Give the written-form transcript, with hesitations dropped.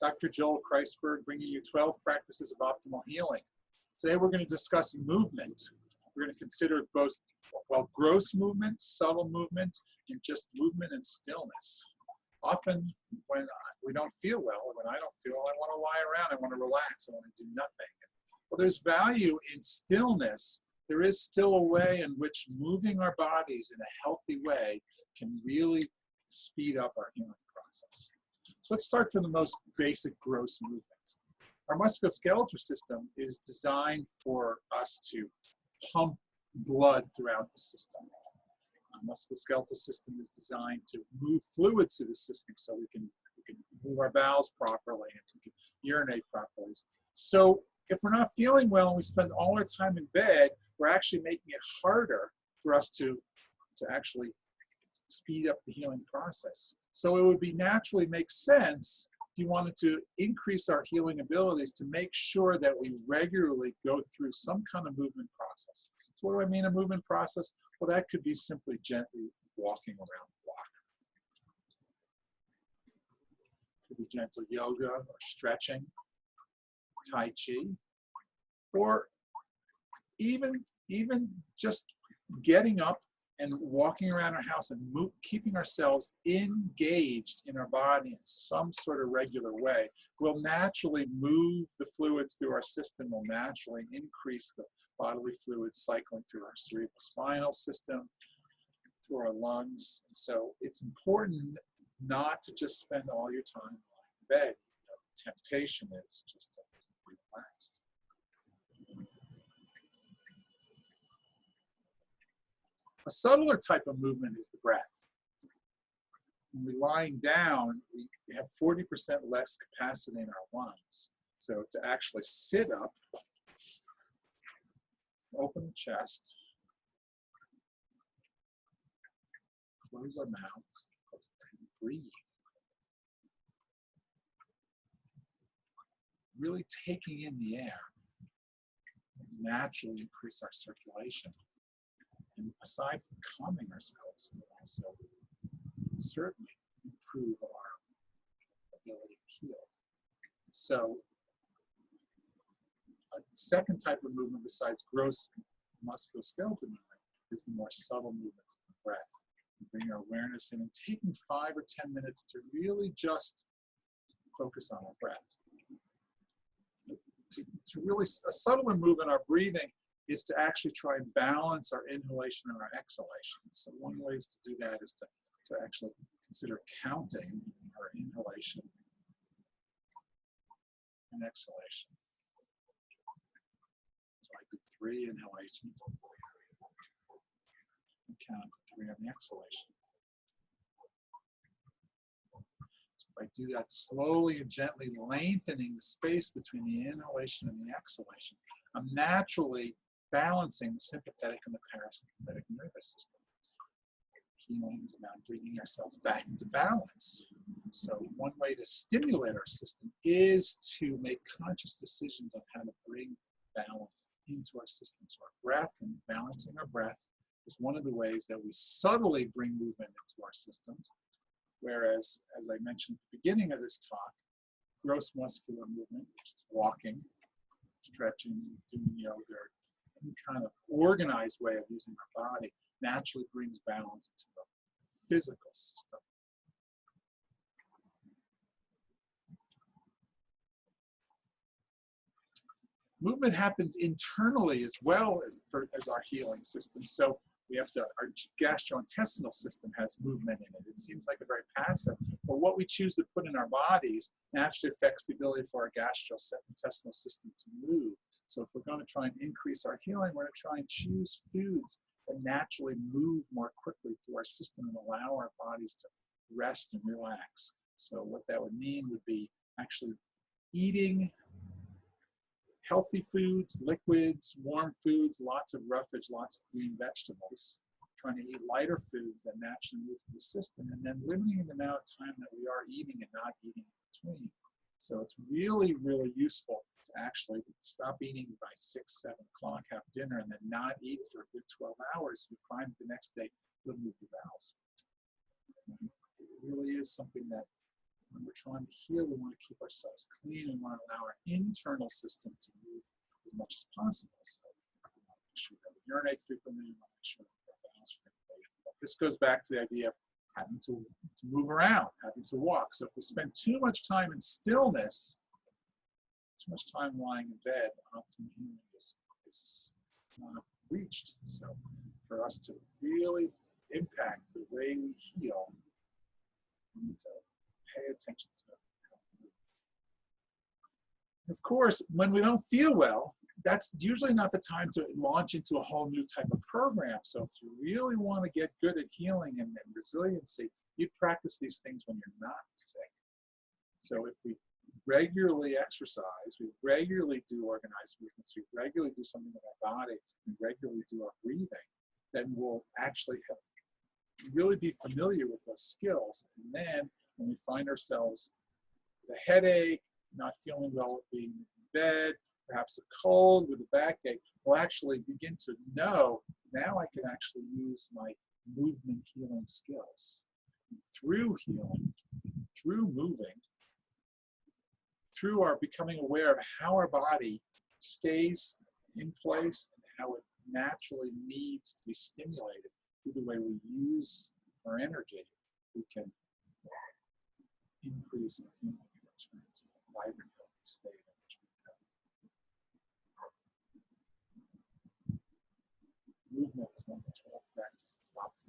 Dr. Joel Kreisberg, bringing you 12 practices of optimal healing. Today we're going to discuss movement. We're going to consider both, well, gross movement, subtle movement, and just movement and stillness. Often when we don't feel well, or when I don't feel well, I want to lie around, I want to relax, I want to do nothing. Well, there's value in stillness. There is still a way in which moving our bodies in a healthy way can really speed up our healing process. So let's start from the most basic gross movement. Our musculoskeletal system is designed for us to pump blood throughout the system. Our musculoskeletal system is designed to move fluids through the system so we can move our bowels properly and we can urinate properly. So if we're not feeling well and we spend all our time in bed, we're actually making it harder for us to actually speed up the healing process. So it would be naturally make sense if you wanted to increase our healing abilities to make sure that we regularly go through some kind of movement process. So what do I mean a movement process? Well, that could be simply gently walking around the block. It could be gentle yoga or stretching, Tai Chi, or even just getting up and walking around our house and keeping ourselves engaged in our body in some sort of regular way will naturally move the fluids through our system, will naturally increase the bodily fluids cycling through our cerebrospinal system, through our lungs. And so it's important not to just spend all your time lying in bed. You know, the temptation is just to relax. A subtler type of movement is the breath. When we're lying down, we have 40% less capacity in our lungs. So to actually sit up, open the chest, close our mouths, and breathe. Really taking in the air naturally increase our circulation. And aside from calming ourselves, we also certainly improve our ability to heal. So a second type of movement besides gross musculoskeletal movement is the more subtle movements of the breath. We bring our awareness in and taking 5 or 10 minutes to really just focus on our breath. To really, a subtler movement, our breathing, is to actually try and balance our inhalation and our exhalation. So one way to do that is to actually consider counting our inhalation and exhalation. So I do 3 inhalations and count to 3 on the exhalation. So if I do that slowly and gently, lengthening the space between the inhalation and the exhalation, I'm naturally balancing the sympathetic and the parasympathetic nervous system. Healing is about bringing ourselves back into balance. So one way to stimulate our system is to make conscious decisions on how to bring balance into our system. So our breath and balancing our breath is one of the ways that we subtly bring movement into our systems. Whereas, as I mentioned at the beginning of this talk, gross muscular movement, which is walking, stretching, doing yoga, any kind of organized way of using our body, naturally brings balance into the physical system. Movement happens internally as well as our healing system. So we have to, our gastrointestinal system has movement in it. It seems like a very passive, but what we choose to put in our bodies naturally affects the ability for our gastrointestinal system to move. So if we're going to try and increase our healing, we're going to try and choose foods that naturally move more quickly through our system and allow our bodies to rest and relax. So what that would mean would be actually eating healthy foods, liquids, warm foods, lots of roughage, lots of green vegetables, trying to eat lighter foods that naturally move through the system, and then limiting the amount of time that we are eating and not eating in between. So it's really, really useful to actually stop eating by 6, 7 o'clock, have dinner, and then not eat for a good 12 hours. You find the next day you'll move your bowels. It really is something that when we're trying to heal, we want to keep ourselves clean. We want to allow our internal system to move as much as possible. So we want to make sure that we urinate frequently. We want to make sure that we bounce frequently. But this goes back to the idea of having to move around, having to walk. So if we spend too much time in stillness, too much time lying in bed, optimal healing is not reached. So for us to really impact the way we heal, we need to pay attention to how we move. Of course, when we don't feel well, that's usually not the time to launch into a whole new type of program. So if you really want to get good at healing and resiliency, you practice these things when you're not sick. So if we regularly exercise, we regularly do organized movements, we regularly do something with our body, we regularly do our breathing, then we'll actually really be familiar with those skills. And then when we find ourselves with a headache, not feeling well being in bed, perhaps a cold with a backache, we'll actually begin to know, now I can actually use my movement healing skills. And through healing, through moving, through our becoming aware of how our body stays in place and how it naturally needs to be stimulated through the way we use our energy, we can increase our healing and return to the vibrant, healthy state in which we have. Movement is one of the 12 practices of optimal